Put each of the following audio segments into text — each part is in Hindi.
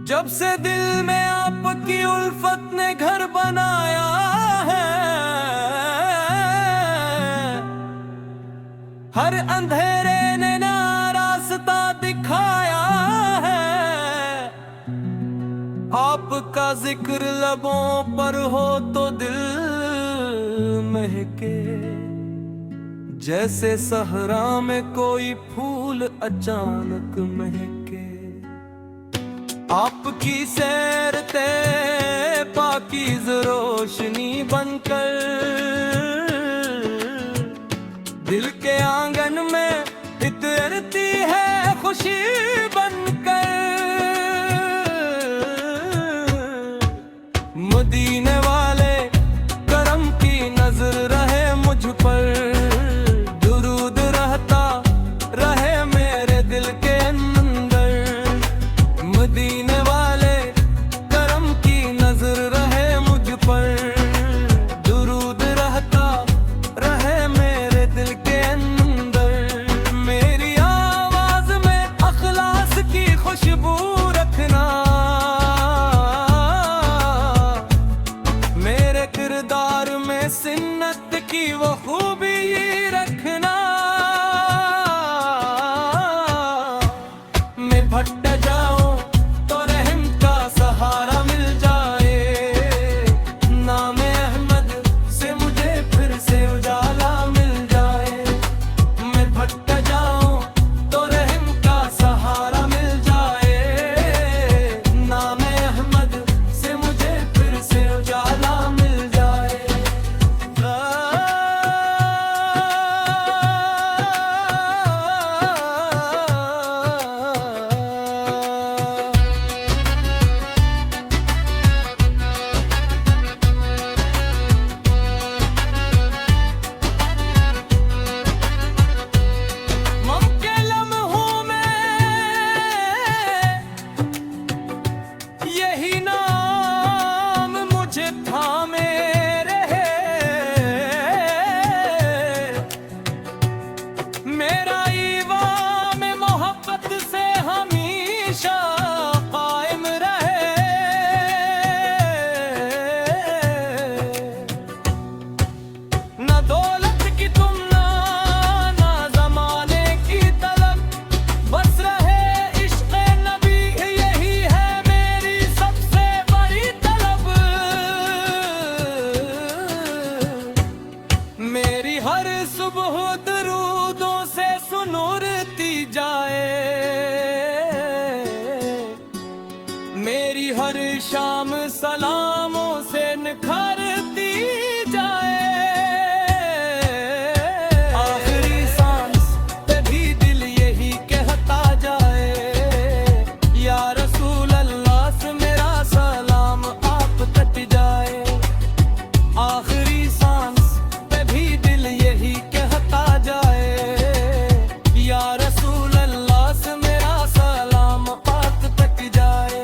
जब से दिल में आपकी उल्फत ने घर बनाया है, हर अंधेरे ने ना रास्ता दिखाया है। आपका जिक्र लबों पर हो तो दिल महके, जैसे सहरा में कोई फूल अचानक महके। आपकी सैरते पाकीज़ रोशनी बनकर दिल के आंगन में इतरती है खुशी बनकर। मदीने वाले करम की नजर रहे मुझ पर, दुरूद रहता रहे मेरे दिल के अंदर। मदीने वाले करम की नजर रहे मुझ पर, दुरूद रहता रहे मेरे दिल के अंदर। मेरी आवाज में अखलास की खुशबू रखना, मेरे किरदार में सिन्नत की वो खूबी रखना। मैं भटक जाऊं तो रहम का सहारा मिल जाए, नाम अहमद से मुझे फिर से उजाला मिल जाए। मैं भटक जाऊं तो रहम का सहारा मिल जाए, नाम अहमद से मुझे फिर से उजाला मिल जाए। मुमकिन लम्हों में यही नाम मुझे थामे रहे। मेरा ईवान में मोहब्बत से हमेशा कायम रहे। न दौलत की तुमना, ना जमाने की तलब, बस रहे इश्क़ नबी, यही है मेरी सबसे बड़ी तलब। मेरी हर सुबह दरूदों से सुनूरती जाए, मेरी हर शाम सलामों से निखारती जाए। आखिरी सांस पे भी दिल यही कहता जाए, या रसूल अल्लाह से मेरा सलाम आप तक जाए। आखिरी सांस पे भी दिल यही कहता जाए, या रसूल अल्लाह से मेरा सलाम आप तक जाए।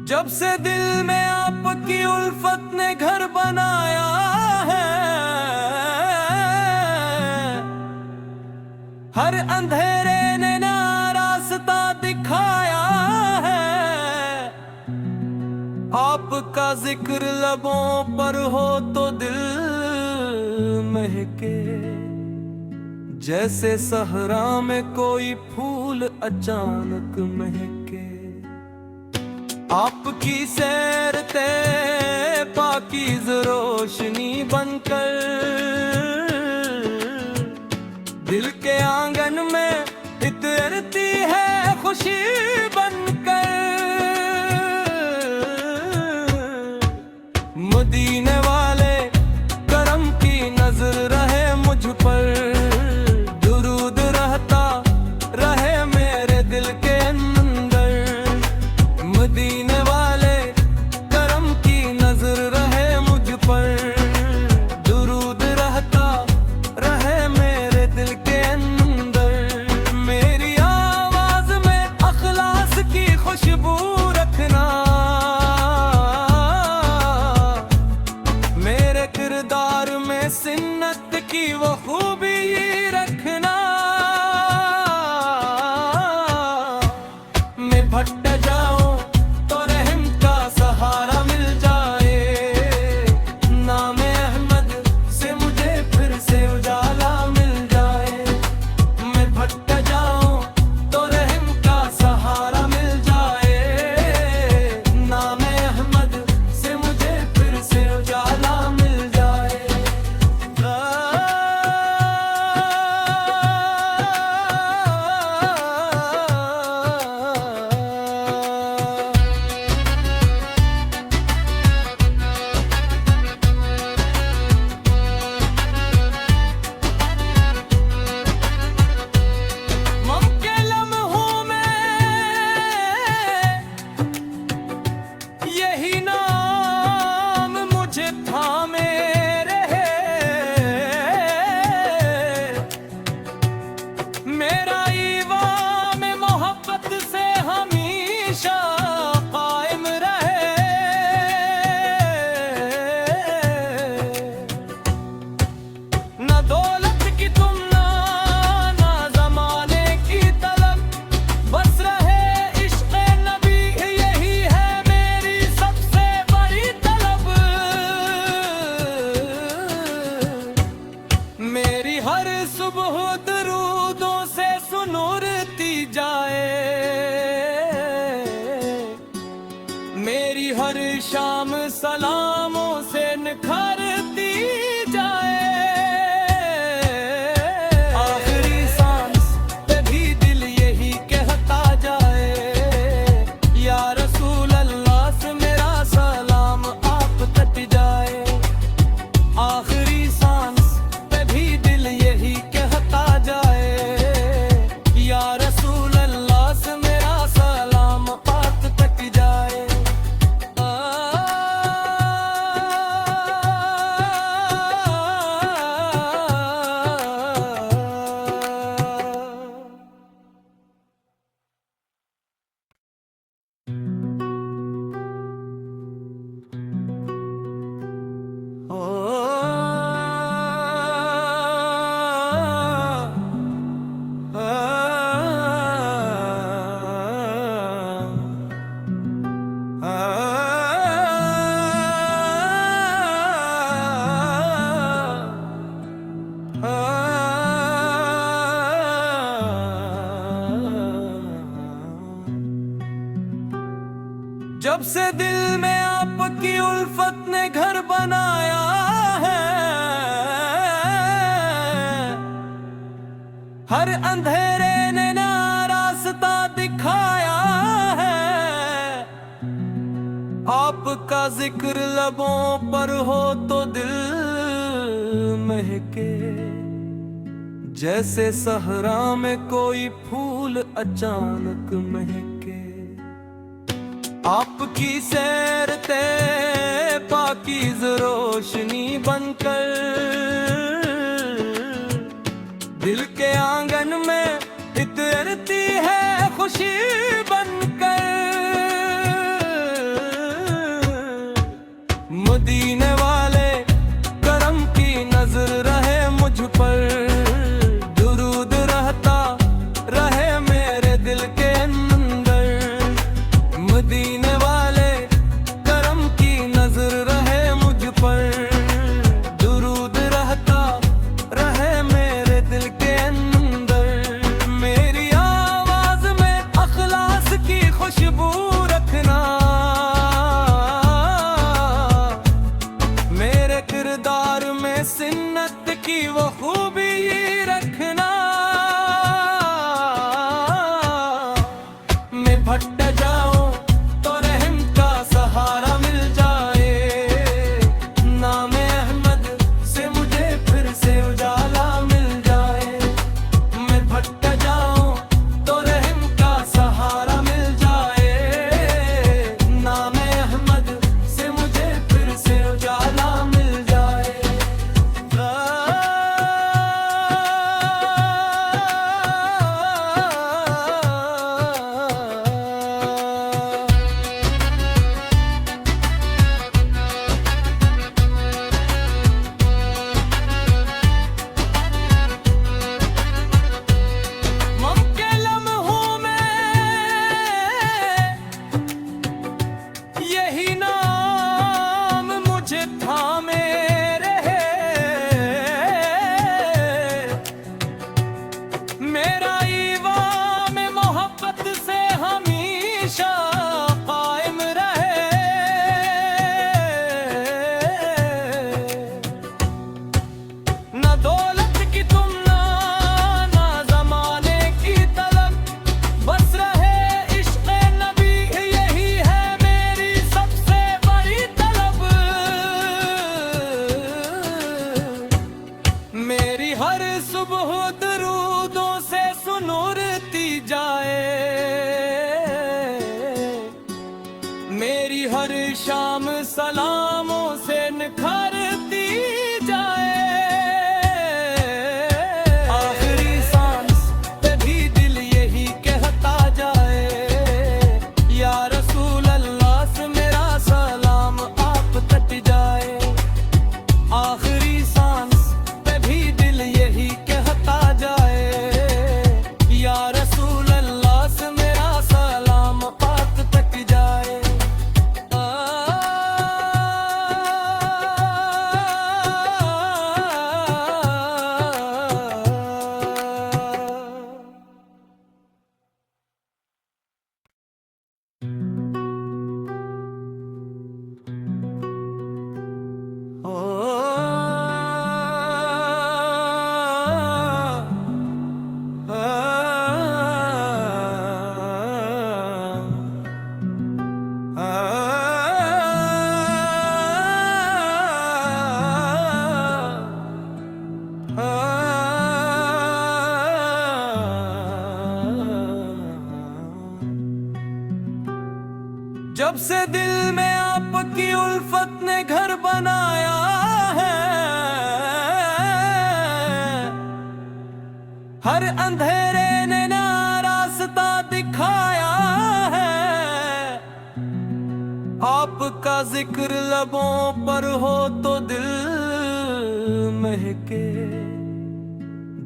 जब से दिल में आपकी उल्फत ने घर बनाया है, हर अंधेरे ने ना रास्ता दिखाया है। आपका जिक्र लबों पर हो तो दिल महके, जैसे सहरा में कोई फूल अचानक महके। आपकी सैरते पाकीज़ रोशनी बनकर दिल के आंगन में इतरती है खुशी बनकर। काबू रखना, मेरे किरदार में सिन्नत की वो खूबी रखना। मैं भटक जाऊं तो रहम का सहारा मिल जाए, नाम अहमद से मुझे फिर से उजाला मिल जाए। मैं भटक जाऊं तो रहम का सहारा मिल जाए, नाम अहमद से मुझे फिर से उजाला मिल जाए। मुमकिन लम्हों में यही नाम मुझे थामे रहे, मेरा ईवान में मोहब्बत से हमेशा कायम रहे। न दौलत की तुम ना जमाने की तलब, बस रहे इश्क़ नबी यही है मेरी सबसे बड़ी तलब। मेरी हर सुबह दरूदों से सुनूरती जाए, मेरी हर शाम सलामों से निखरती जाए। आखिरी सांस पे भी दिल यही कहता जाए, या रसूल अल्लाह से मेरा सलाम आप तक जाए। आखिरी सांस पे भी दिल यही कहता जाए, या रसूल अल्लाह से मेरा सलाम आप तक जाए। जब से दिल में आपकी उल्फत ने घर बनाया है, हर अंधेरे ने ना रास्ता दिखाया है। आपका जिक्र लबों पर हो तो दिल महके, जैसे सहरा में कोई फूल अचानक महके। आपकी सैरते पाकीज़ रोशनी बनकर, दिल के आंगन में इतरती है खुशी बनकर। मदीने वाले करम की नजर रहे मुझ पर, दुरूद रहता रहे मेरे दिल के अंदर। मदीने वाले करम की नजर रहे मुझ पर, दुरूद रहता रहे मेरे दिल के अंदर। मेरी आवाज में अखलाक हर शाम सलामों से निखारती जाए, आखिरी सांस पे भी दिल यही कहता जाए, या रसूल अल्लाह से मेरा सलाम आप तक जाए। आखिरी सांस पे भी दिल यही कहता जाए, या रसूल अल्लाह से मेरा सलाम आप तक जाए। जब से दिल में आपकी उल्फत ने घर बनाया है, हर अंधेरे ने ना रास्ता दिखाया है। आपका जिक्र लबों पर हो तो दिल महके,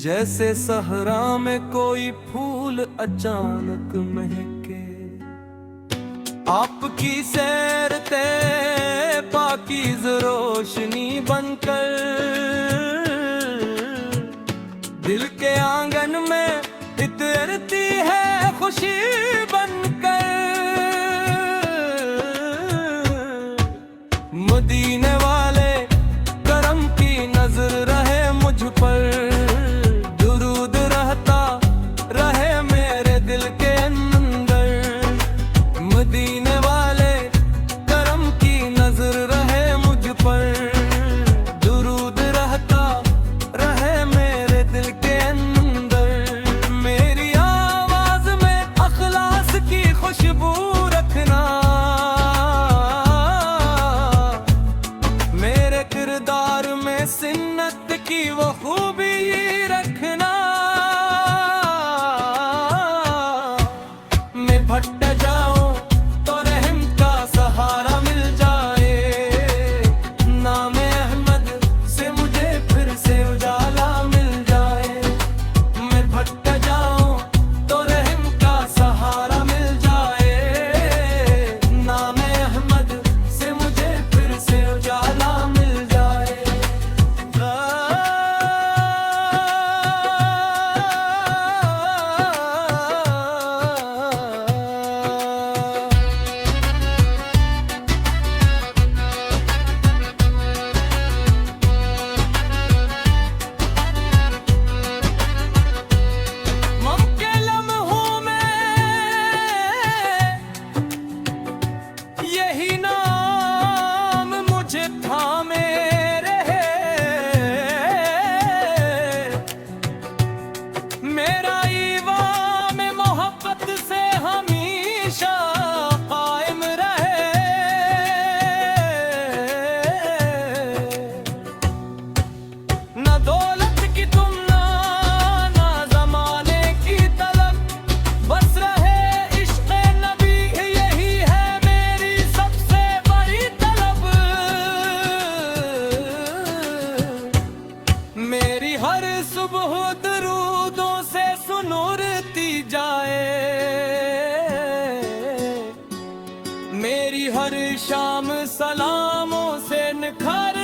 जैसे सहरा में कोई फूल अचानक महके। आपकी सैरते पाकीज़ रोशनी बनकर दिल के आंगन में इतरती है खुशी बनकर। मदीने वाले करम की नजर रहे मुझ पर, दुरूद रहता रहे मेरे दिल के अंदर। मदीने वाले करम की नजर रहे मुझ पर, दुरूद रहता रहे मेरे दिल के अंदर। मेरी आवाज में अखलास की खुशबू रखना, मेरे किरदार में सिन्नत की वो खूबी रखना। मैं भटक जाऊं तो रहम का सहारा मिल जाए, नाम अहमद से मुझे फिर से उजाला मिल जाए। मैं भटक जाऊं तो रहम का सहारा मिल जाए, नाम अहमद से मुझे फिर से उजाला मिल जाए। मुमकिन लम्हों में यही नाम मुझे थामे रहे, मेरा ईवान में मोहब्बत से हमेशा कायम रहे। न दौलत की तुम ना जमाने की तलब, बस रहे इश्क़ नबी यही है मेरी सबसे बड़ी तलब। मेरी हर सुबह दरूदों से सुनूरती जाए, मेरी हर शाम सलामों से निखार